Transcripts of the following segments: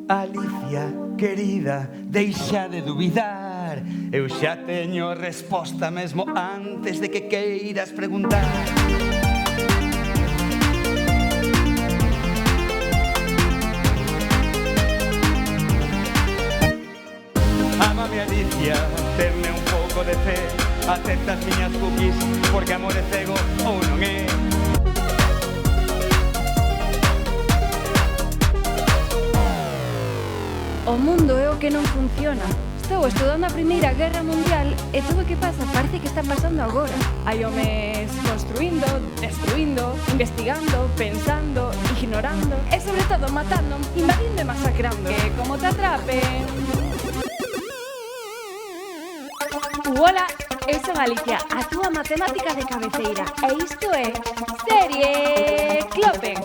Alicia, querida, deixa de dubidar. Eu xa teño resposta mesmo antes de que queiras preguntar. Ámame, Alicia, tenme un pouco de fe. Acepta as miñas cookies, porque amor é cego ou non é. O mundo é o que non funciona. Estou estudando a Primeira Guerra Mundial e todo o que pasa parece que está pasando agora. Hai homes construindo, destruindo, investigando, pensando, ignorando e sobre todo matando, invadindo e masacrando. Que como te atrapen... Hola, eu son Alicia, a túa matemática de cabeceira e isto é Serie Clopen.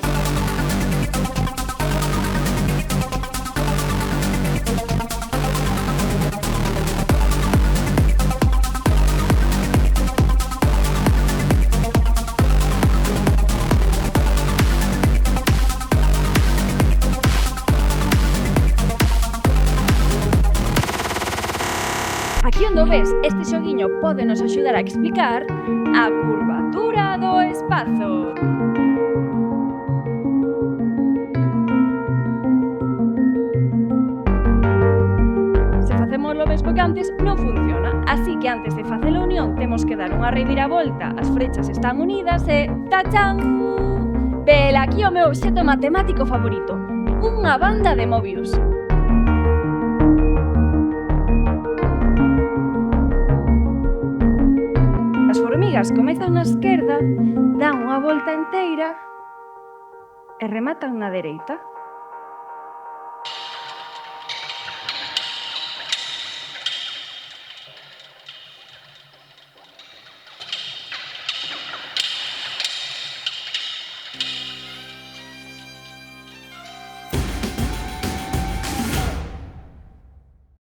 Aquí onde ves, este xoguiño pode nos axudar a explicar a curvatura do espazo. Se facemos lo mesmo que antes, non funciona. Así que antes de facer a unión, temos que dar unha reviravolta. As frechas están unidas e... ¡tachán! Vela aquí o meu obxecto matemático favorito. Unha banda de Mobius. As formigas comezan na esquerda, dan unha volta inteira e rematan na dereita.